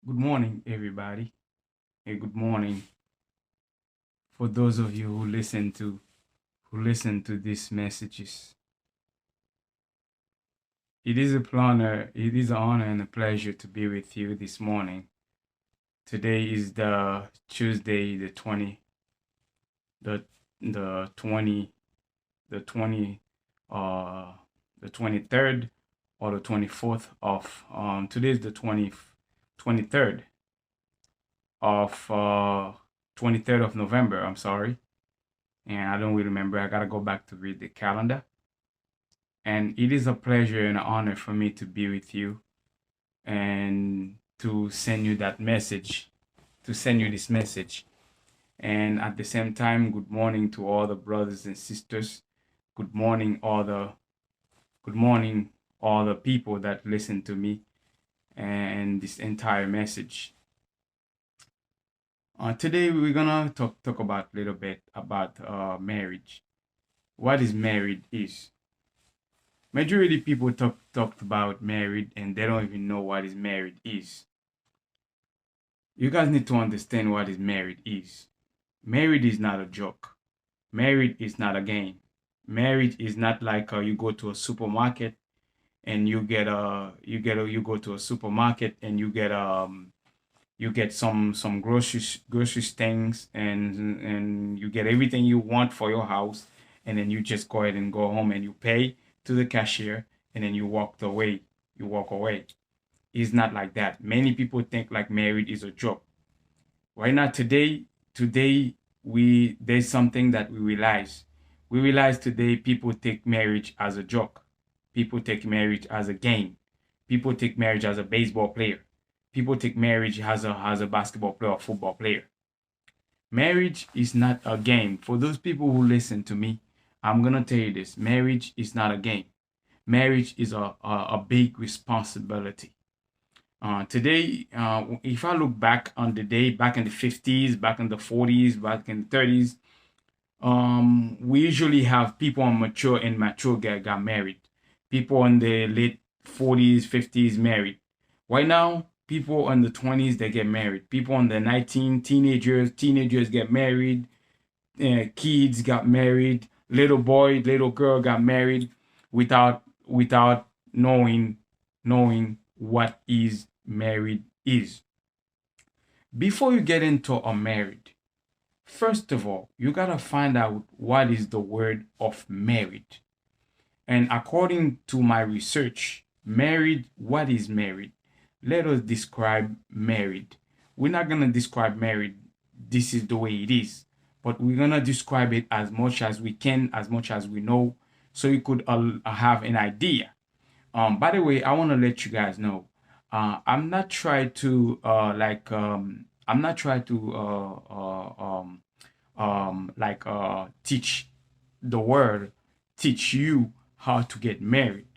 Good morning, everybody. Hey, good morning for those of you who listen to these messages. It is an honor and a pleasure to be with you this morning. Today is the Tuesday, the the 20 the 20 uh the 23rd or the 24th of today is the 23rd of 23rd of November, I'm sorry. And I don't really remember. I gotta go back to read the calendar. And it is a pleasure and an honor for me to be with you and to send you that message, to send you this message. And at the same time, good morning to all the brothers and sisters. Good morning, good morning, all the people that listen to me and this entire message. Today we're gonna talk about a little bit about marriage. What is married is. Majority people talked about married and they don't even know what is married is. You guys need to understand what is married is. Married is not a joke. Married is not a game. Married is not like you go to a supermarket and you go to a supermarket and you get some groceries things and you get everything you want for your house, and then you just go ahead and go home and you pay to the cashier, and then you walk away. It's not like that. Many people think like married is a joke. Right now, today we there's something that we realize today people take marriage as a joke. People take marriage as a game. People take marriage as a baseball player. People take marriage as a basketball player or football player. Marriage is not a game. For those people who listen to me, I'm gonna tell you this: marriage is not a game. Marriage is a big responsibility. Today, if I look back on the day, back in the 50s, back in the 40s, back in the 30s, we usually have people on mature and mature got married. People in the late 40s, 50s married. Right now, people in the 20s they get married. People in the 19 teenagers get married. Kids got married. Little boy, little girl got married without knowing what is married is. Before you get into a married, first of all, you gotta find out what is the word of married. And according to my research, married, what is married? Let us describe married. We're not gonna describe married, this is the way it is, but we're gonna describe it as much as we can, as much as we know, so you could have an idea. By the way, I want to let you guys know, I'm not trying to I'm not trying to teach the word, teach you how to get married.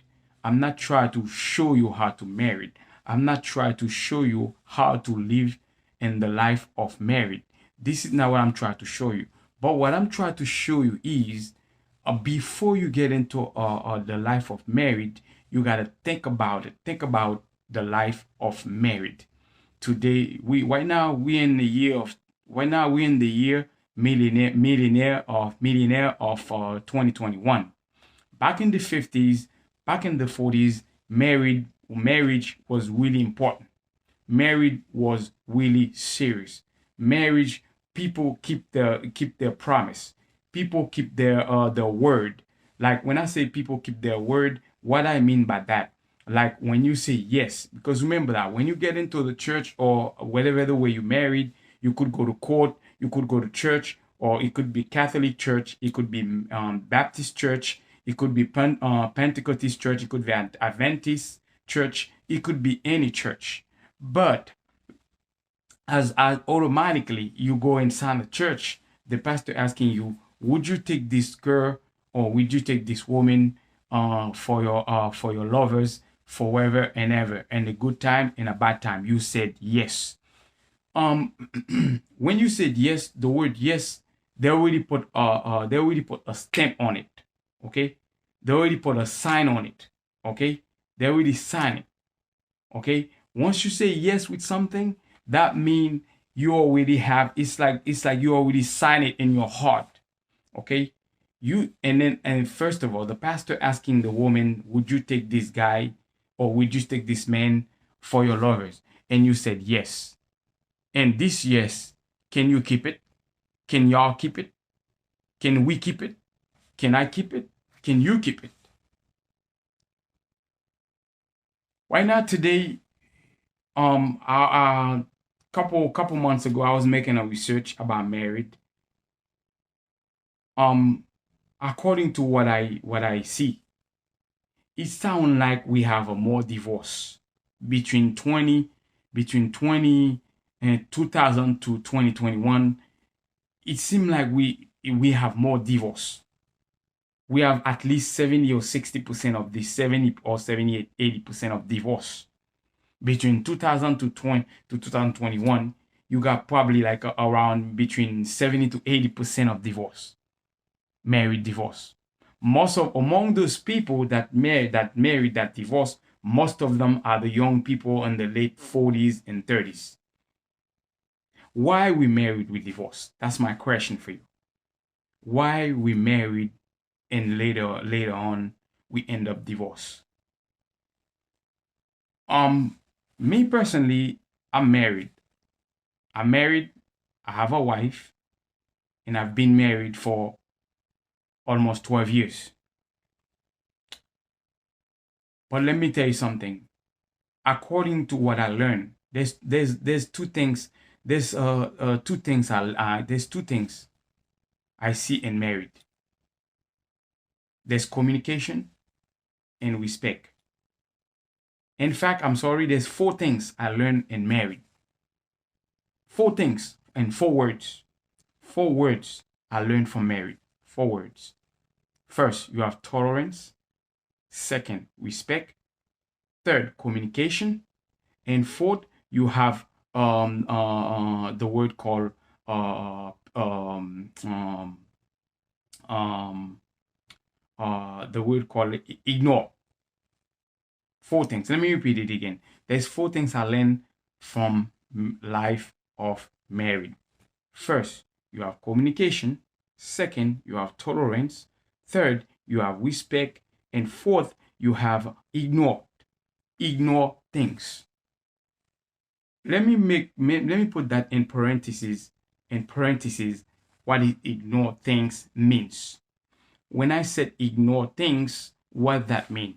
I'm not trying to show you how to marry. I'm not trying to show you how to live in the life of married. This is not what I'm trying to show you. But what I'm trying to show you is before you get into the life of married, you got to think about it. Think about the life of married. Today, we right now we in the year of right now we in the year millionaire of 2021. Back in the 50s, back in the 40s, marriage was really important. Marriage was really serious. Marriage, people keep their promise. People keep their word. Like when I say people keep their word, what I mean by that, like when you say yes, because remember that when you get into the church or whatever the way you married, you could go to court, you could go to church, or it could be Catholic church, it could be Baptist church, it could be Pentecostal church, it could be Adventist church, it could be any church. But as automatically you go inside the church, the pastor asking you, would you take this girl or would you take this woman for your lovers forever and ever, and a good time and a bad time? You said yes. Um, when you said yes, the word yes, they already put a stamp on it. Okay, they already put a sign on it. Okay, they already sign it. Okay, Once you say yes with something, that means you already have, it's like you already sign it in your heart. Okay? And first of all, the pastor asking the woman, would you take this guy or would you take this man for your lovers? And you said yes. And this yes, can you keep it? Can y'all keep it? Can we keep it? Can I keep it? Can you keep it? Why not today? A couple months ago, I was making a research about married. Um, According to what I see, it sounds like we have a more divorce between 20 and 2000 to 2021. It seems like we have more divorce. We have at least 70 or 60% of the 70 or 78, 80% of divorce. Between 2000 to 2021, you got probably like around between 70 to 80% of divorce, married divorce. Most of among those people that divorce, most of them are the young people in the late 40s and 30s. Why we married with divorce? That's my question for you. Why we married and later on we end up divorced? Um, Me personally, I'm married. I'm married. I have a wife, and I've been married for almost 12 years. But let me tell you something. According to what I learned, there's two things. There's two things I see in marriage. There's communication and respect. In fact, I'm sorry, there's four things I learned in marriage. Four things and four words. Four words I learned from marriage. Four words. First, you have tolerance. Second, respect. Third, communication. And fourth, you have the word called uh, um, um, um, the word called ignore. Four things. Let me repeat it again. There's four things I learned from life of married. First, you have communication. Second, you have tolerance. Third, you have respect. And fourth, you have ignore. Ignore things. Let me put that in parentheses. In parentheses, what ignore things means. When I said ignore things, what that mean?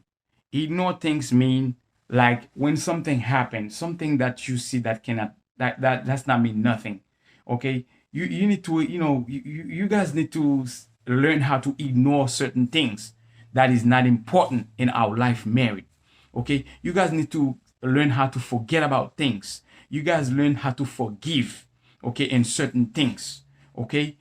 Ignore things mean like when something happens, something that you see that cannot that's not mean nothing. Okay, you need to you guys need to learn how to ignore certain things that is not important in our life married. Okay, you guys need to learn how to forget about things. You guys learn how to forgive. Okay, in certain things. Okay,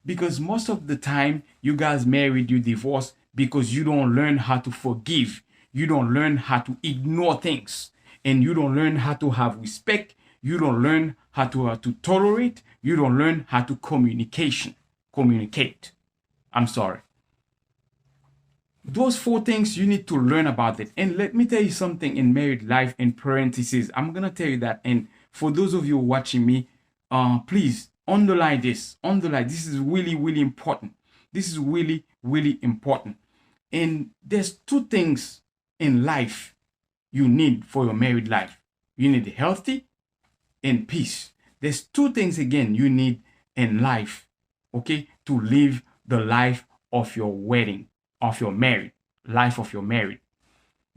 because most of the time you guys married, you divorce because you don't learn how to forgive, you don't learn how to ignore things, and you don't learn how to have respect, you don't learn how to tolerate, you don't learn how to communicate. I'm sorry. Those four things you need to learn about it. And let me tell you something in married life, in parentheses. I'm gonna tell you that. And for those of you watching me, please underline this. Underline. This is really, really important. This is really, really important. And there's two things in life you need for your married life. You need healthy and peace. There's two things again you need in life, okay, to live the life of your wedding, of your married life of your married.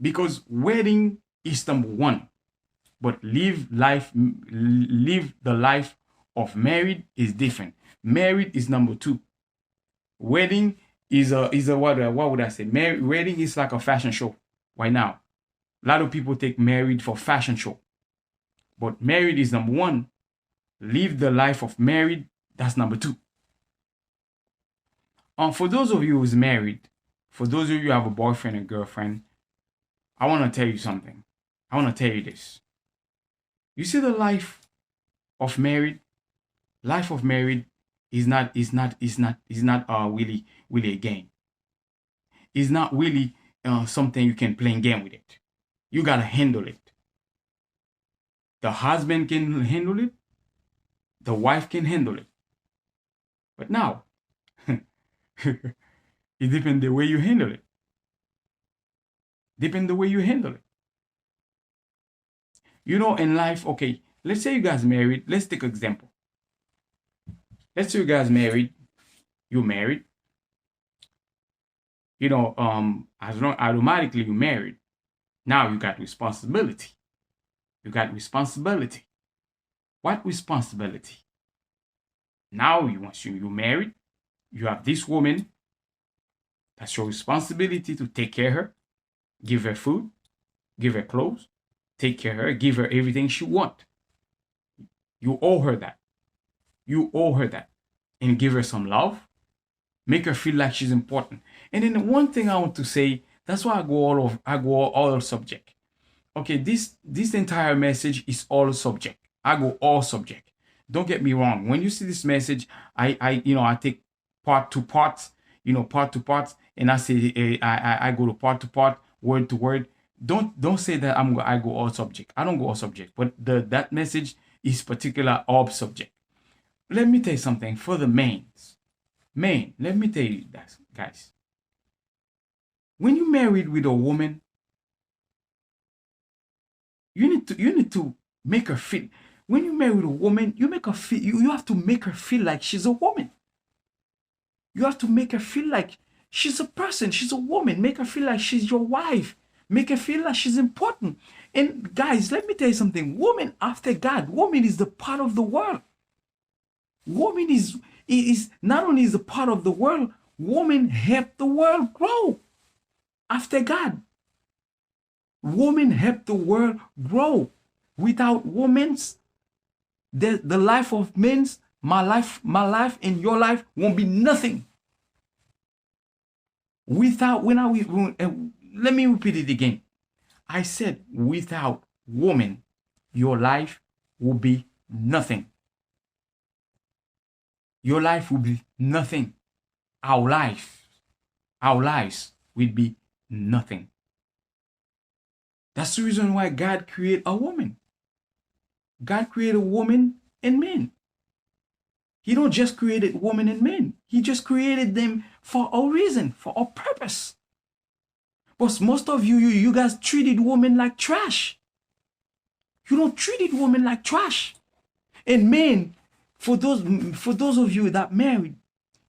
Because wedding is number one, but live the life of married is different. Married is number two. Wedding is a what would I say? Wedding is like a fashion show right now. A lot of people take married for fashion show, but married is number one. Live the life of married. That's number two. For those of you who's married, for those of you who have a boyfriend and girlfriend, I want to tell you something. I want to tell you this. You see the life of married, life of married is not really a game. It's not really something you can play a game with it. You gotta handle it. The husband can handle it, the wife can handle it. But now, it depends the way you handle it. Depend the way you handle it. You know, in life, okay, let's say you guys married. Let's take an example. Let's say you guys married. You married. You know, as long automatically you married. Now you got responsibility. You got responsibility. What responsibility? Now once you married, you have this woman. That's your responsibility to take care of her, give her food, give her clothes, take care of her, give her everything she wants. You owe her that. You owe her that. And give her some love. Make her feel like she's important. And then the one thing I want to say, that's why I go all subject. Okay, this entire message is all subject. I go all subject. Don't get me wrong. When you see this message, I take part to parts, part to parts, and I say I go to part to part, word to word. Don't say that I go all subject. I don't go all subject, but that message is particular all subject. Let me tell you something for the mains. Man, let me tell you that, guys. When you married with a woman, you need to make her feel. When you marry with a woman, you make her feel. You have to make her feel like she's a woman. You have to make her feel like she's a person. She's a woman. Make her feel like she's your wife. Make her feel like she's important. And guys, let me tell you something. Woman after God, woman is the part of the world. Woman is not only is a part of the world, woman help the world grow after God. Woman help the world grow. Without women's, the life of men's, my life and your life won't be nothing. Without let me repeat it again. I said without woman, your life will be nothing. Your life will be nothing. Our lives will be nothing. That's the reason why God created a woman. God created a woman and men. He don't just created women and men. He just created them for a reason, for a purpose. But most of you guys treated women like trash. You don't treat women like trash. And men, for those of you that married,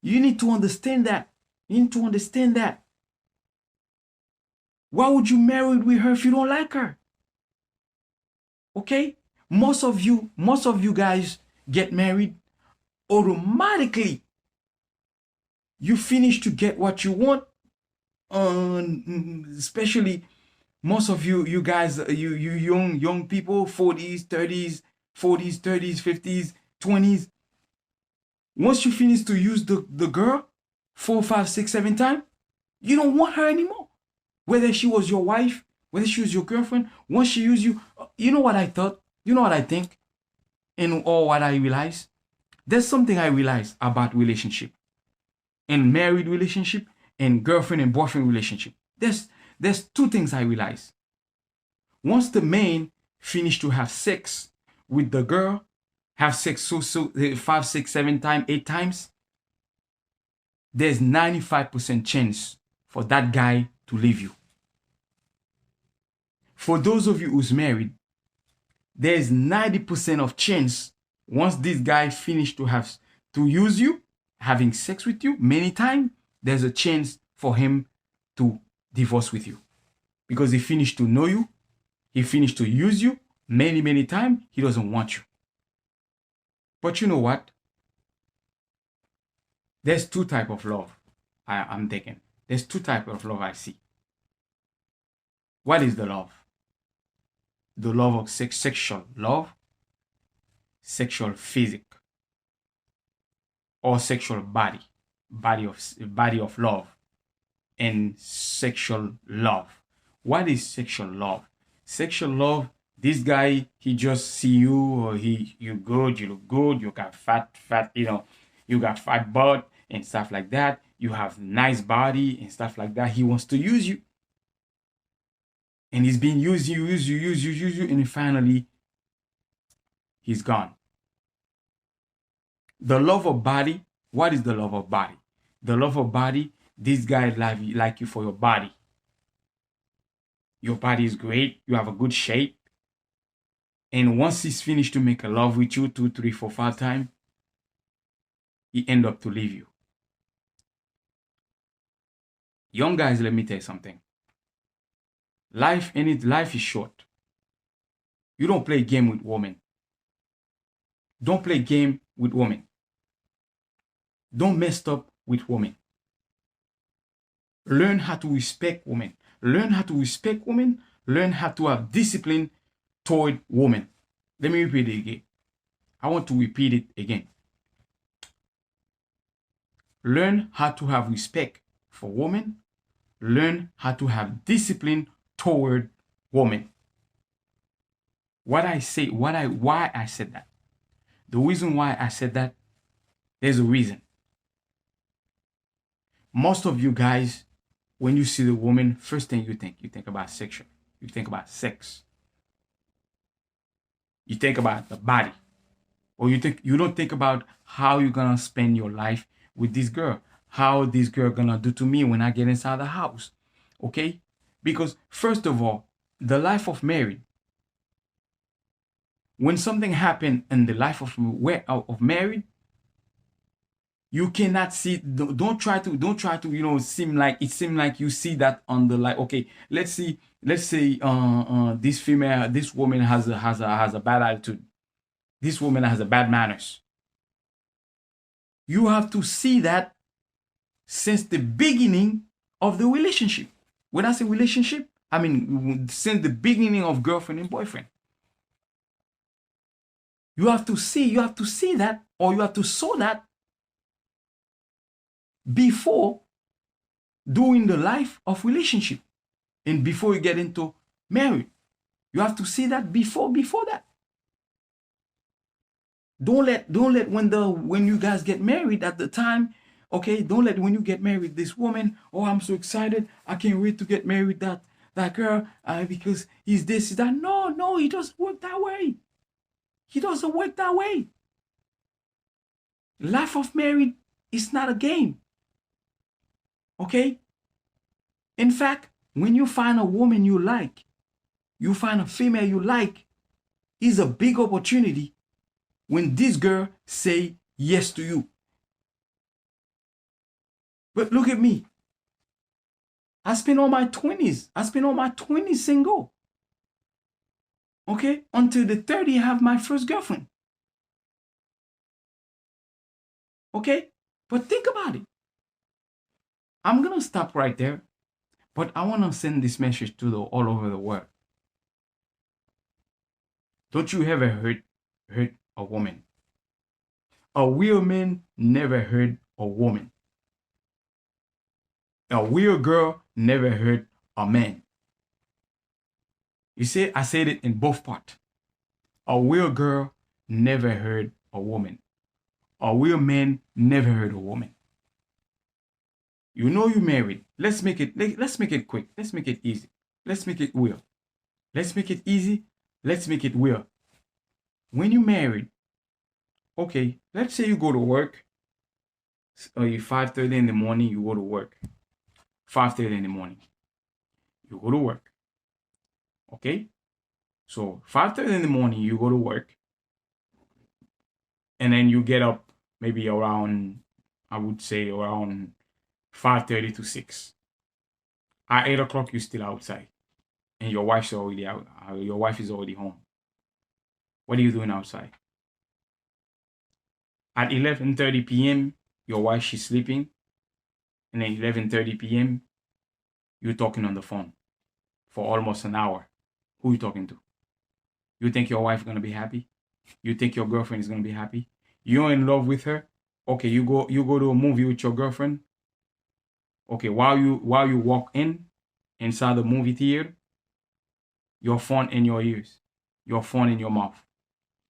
you need to understand that. You need to understand that. Why would you marry with her if you don't like her? Okay? Most of you guys get married automatically. You finish to get what you want. Especially most of you guys, you young people, 40s, 30s, 40s, 30s, 50s, 20s. Once you finish to use the girl 4, 5, 6, 7 times, you don't want her anymore. Whether she was your wife, whether she was your girlfriend, once she used you, you know what I thought? You know what I think? And or what I realized? There's something I realized about relationship. And married relationship and girlfriend and boyfriend relationship. There's two things I realized. Once the man finished to have sex with the girl, have sex so 5, 6, 7 times, 8 times, there's 95% chance for that guy to leave you. For those of you who's married, there's 90% of chance once this guy finished to use you, having sex with you many times, there's a chance for him to divorce with you. Because he finished to know you, he finished to use you many times, he doesn't want you. But you know what? There's two types of love I'm taking. There's two types of love I see. What is the love? The love of sexual love, sexual physic, or sexual body of love, and sexual love. What is sexual love? Sexual love, this guy, he just see you, or you good, you look good, you got fat, you got fat butt and stuff like that. You have nice body and stuff like that. He wants to use you. And he's been use you, and finally he's gone. The love of body, what is the love of body? The love of body, this guy like you for your body. Your body is great, you have a good shape. And once he's finished to make a love with you 2, 3, 4, 5 times, he end up to leave you. Young guys, let me tell you something. Life is short. You don't play game with women. Don't play game with women. Don't mess up with women. Learn how to respect women. Learn how to respect women. Learn how to have discipline toward women. Let me repeat it again. I want to repeat it again. Learn how to have respect for women. Learn how to have discipline toward women. Why I said that. The reason why I said that, there's a reason. Most of you guys, when you see the woman, first thing you think about sexual. You think about sex. You think about the body. Or you don't think about how you're gonna spend your life with this girl. How this girl gonna do to me when I get inside the house. Okay? Because first of all, the life of married, when something happened in the life of married, you cannot see. Don't try to seem like you see that on the life. Okay, let's say this woman has a bad attitude. This woman has a bad manners. You have to see that since the beginning of the relationship. When I say relationship, I mean since the beginning of girlfriend and boyfriend. You have to see that, or you have to show that before doing the life of relationship and before you get into marriage. You have to see that before that. Don't let when you guys get married at the time, okay, don't let when you get married this woman, oh, I'm so excited, I can't wait to get married that girl because he's this, he's that. No, he doesn't work that way. He doesn't work that way. Life of married is not a game. Okay? In fact, when you find a woman you like, you find a female you like, is a big opportunity when this girl say yes to you. But look at me. I spent all my 20s single. Okay? Until the 30, I have my first girlfriend. Okay? But think about it. I'm going to stop right there. But I want to send this message to all over the world. Don't you ever hurt a woman. A real man never hurt a woman. A real girl never hurt a man. You see, I said it in both parts. A real girl never hurt a woman. A real man never hurt a woman. You know you married. Let's make it quick. Let's make it easy. Let's make it real. Let's make it easy. Let's make it real. When you married, okay, let's say you go to work. You 5:30 in the morning, you go to work. 5:30 in the morning. You go to work. Okay? So 5:30 in the morning, you go to work. And then you get up maybe around, I would say around 5:30 to 6. At 8 o'clock, you're still outside. And your wife's already out. Your wife is already home. What are you doing outside? At 11:30 p.m., your wife, she's sleeping. And then 11:30 p.m., you're talking on the phone for almost an hour. Who are you talking to? You think your wife is going to be happy? You think your girlfriend is going to be happy? You're in love with her. Okay, you go to a movie with your girlfriend. Okay, while you walk inside the movie theater, your phone in your ears, your phone in your mouth.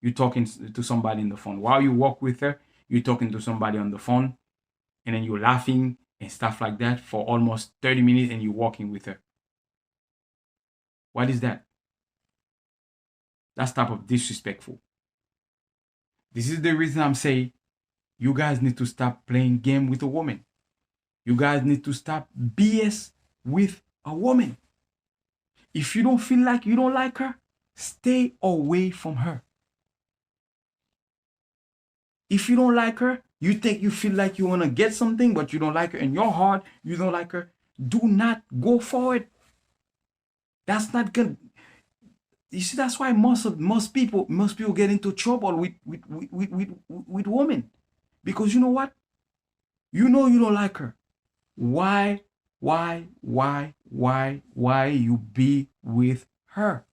You're talking to somebody in the phone. While you walk with her, you're talking to somebody on the phone, and then you're laughing and stuff like that for almost 30 minutes, and you're walking with her. What is that? That's type of disrespectful. This is the reason I'm saying you guys need to stop playing game with a woman. You guys need to stop BS with a woman. If you don't feel like you don't like her, stay away from her. If you don't like her, you feel like you want to get something, but you don't like her in your heart, you don't like her, do not go for it. That's not good. You see, that's why most people get into trouble with women. Because you know what? You know you don't like her. Why you be with her?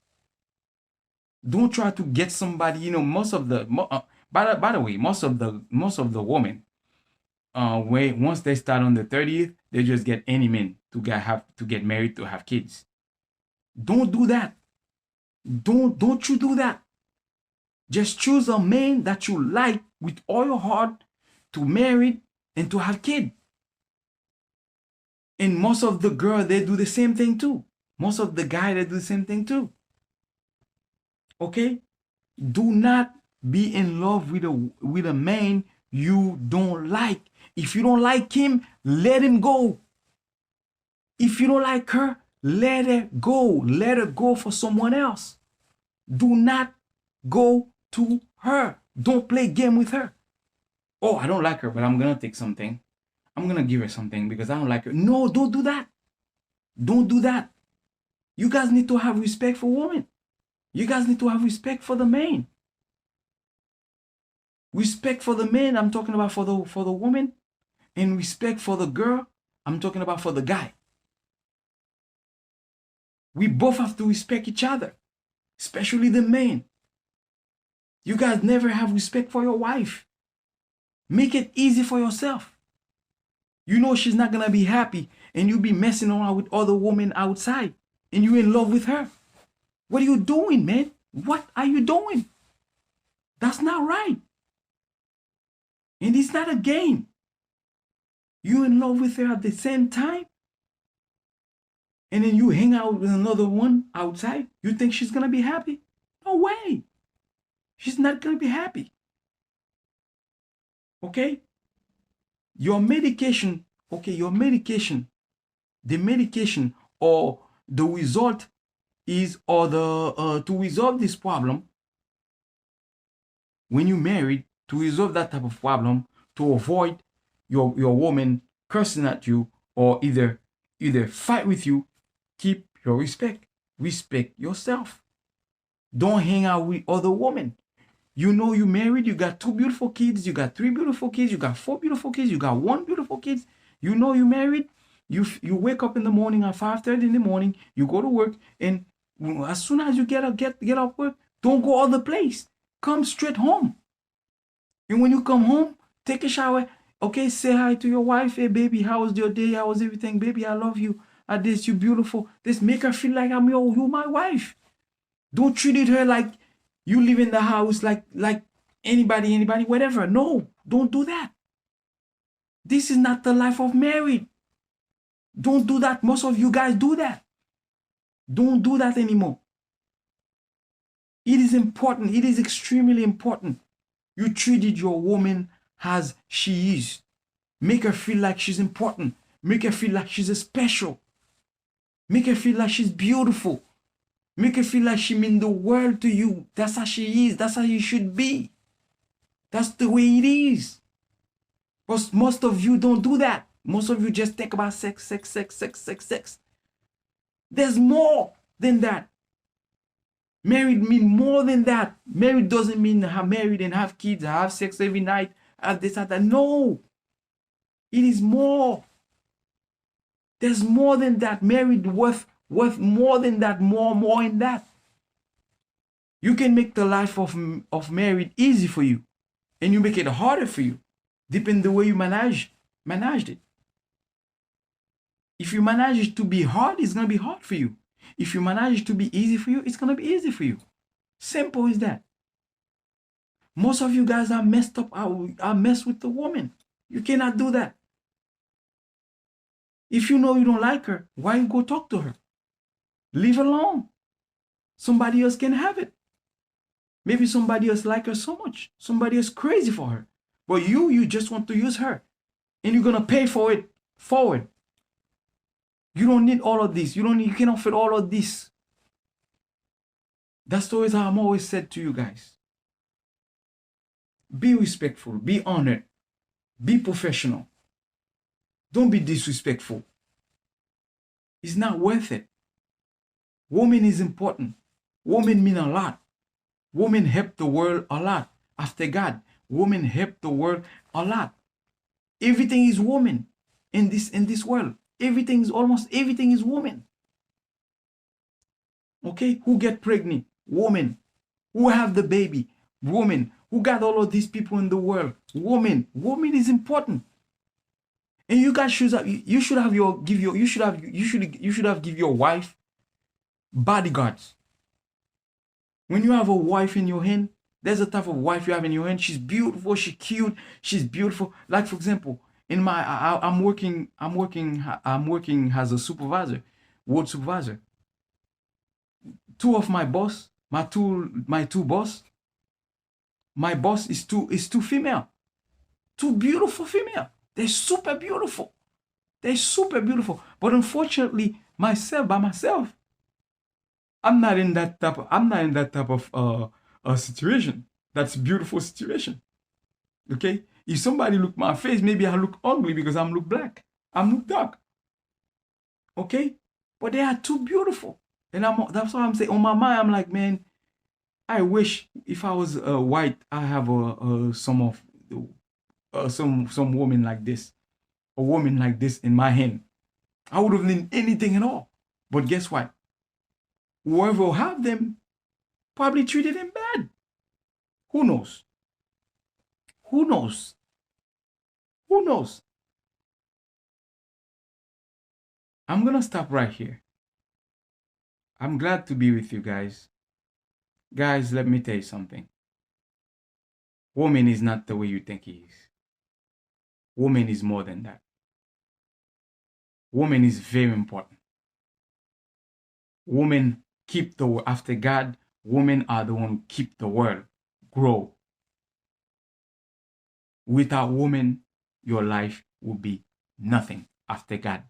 Don't try to get somebody. You know, most of the by the way, most of the women, when once they start on the 30th, they just get any man to get married to have kids. Don't do that. Don't you do that. Just choose a man that you like with all your heart to marry and to have kids. And most of the girls, they do the same thing too. Most of the guys, they do the same thing too. Okay? Do not be in love with a man you don't like. If you don't like him, let him go. If you don't like her, let her go. Let her go for someone else. Do not go to her. Don't play game with her. Oh, I don't like her, but I'm gonna take something. I'm gonna give her something because I don't like her. No, don't do that. Don't do that. You guys need to have respect for women. You guys need to have respect for the man. Respect for the man, I'm talking about for the woman. And respect for the girl, I'm talking about for the guy. We both have to respect each other, especially the man. You guys never have respect for your wife. Make it easy for yourself. You know she's not gonna be happy and you be messing around with other women outside and you in love with her. What are you doing, man? What are you doing? That's not right. And it's not a game. You in love with her at the same time and then you hang out with another one outside. You think she's gonna be happy? No way. She's not gonna be happy. Okay? Your medication, the medication or the result is, or the to resolve this problem when you married, to resolve that type of problem, to avoid your woman cursing at you or either fight with you, keep your respect. Respect yourself. Don't hang out with other women. You know you married, you got 2 beautiful kids, you got 3 beautiful kids, you got 4 beautiful kids, you got 1 beautiful kids. You know you married, you wake up in the morning at 5:30 in the morning, you go to work, and as soon as you get off work, don't go other place. Come straight home. And when you come home, take a shower. Okay, say hi to your wife. Hey baby, how was your day? How was everything? Baby, I love you. At this, you beautiful. This make her feel like you my wife. Don't treat her like you live in the house like anybody, whatever. No, don't do that. This is not the life of married. Don't do that. Most of you guys do that. Don't do that anymore. It is important. It is extremely important. You treated your woman as she is. Make her feel like she's important. Make her feel like she's special. Make her feel like she's beautiful. Make her feel like she means the world to you. That's how she is. That's how you should be. That's the way it is. But most of you don't do that. Most of you just think about sex. There's more than that. Married means more than that. Married doesn't mean have married and have kids, have sex every night, have this, have that. No. It is more. There's more than that. Married worth more than that, more in that. You can make the life of married easy for you, and you make it harder for you, depending the way you managed it. If you manage it to be hard, it's gonna be hard for you. If you manage it to be easy for you, it's gonna be easy for you. Simple as that. Most of you guys are messed up, are messed with the woman. You cannot do that. If you know you don't like her, why you go talk to her? Leave her alone. Somebody else can have it. Maybe somebody else like her so much. Somebody else crazy for her. But you just want to use her. And you're gonna pay for it forward. You don't need all of this. You cannot fit all of this. That's always how I'm always said to you guys. Be respectful, be honored, be professional. Don't be disrespectful. It's not worth it. Woman is important. Women mean a lot. Women help the world a lot. After God, women help the world a lot. Everything is woman in this world. Almost everything is woman. Okay? Who get pregnant? Woman. Who have the baby? Woman. Who got all of these people in the world? Woman. Woman is important. And you guys should have give your wife bodyguards. When you have a wife in your hand, there's a type of wife you have in your hand. She's beautiful, she's cute, she's beautiful. Like for example, I'm working as a supervisor, ward supervisor. Two of my boss, my two boss, my boss is two female, two beautiful female. They're super beautiful. They're super beautiful. But unfortunately, by myself, I'm not in that type of situation. That's a beautiful situation. Okay? If somebody look my face, maybe I look ugly because I'm look black. I'm look dark. Okay? But they are too beautiful. And that's why I'm saying on my mind, I'm like, man, I wish if I was white, I have some woman like this, a woman like this in my hand. I would have need anything at all. But guess what? Whoever will have them probably treated him bad. Who knows? Who knows? Who knows? I'm gonna stop right here. I'm glad to be with you guys. Guys, let me tell you something. Woman is not the way you think he is. Woman is more than that. Woman is very important. Women keep the world. After God, women are the one who keep the world grow. Without women, your life will be nothing after God.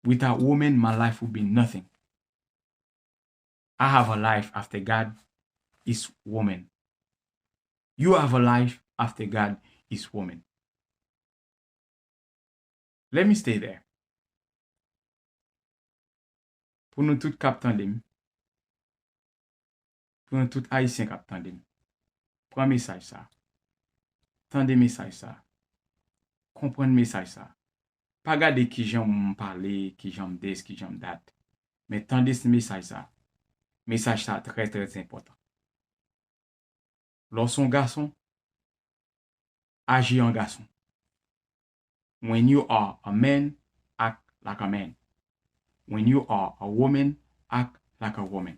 Without women, my life will be nothing. I have a life after God is woman. You have a life after God is woman. Let me stay there. Pour nous tout kap tandem. Pour nous tout haïtien kap tandem. Prends message ça. Tendez message ça. Comprendre message ça. Pas garder qui j'aime parler, qui j'aime this, qui j'aime that. Mais tendez ce message ça. Message ça très très important. Lorsqu'on garçon, agis en garçon. When you are a man, act like a man. When you are a woman, act like a woman.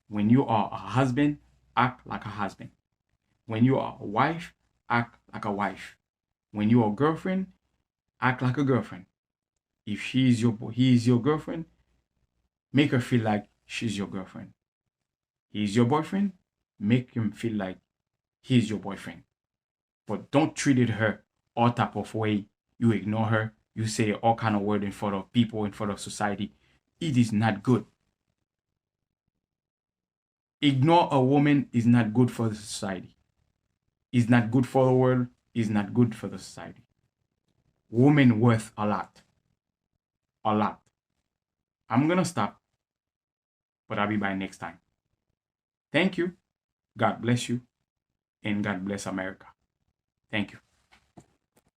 When you are a husband, act like a husband. When you are a wife, act like a wife. When you are a girlfriend, act like a girlfriend. If he is your girlfriend, make her feel like she's your girlfriend. He is your boyfriend, make him feel like he's your boyfriend. But don't treat her all type of way. You ignore her. You say all kind of word in front of people, in front of society. It is not good. Ignore a woman is not good for the society. It's not good for the world. It's not good for the society. Women worth a lot. A lot. I'm gonna stop, but I'll be back next time. Thank you. God bless you. And God bless America. Thank you.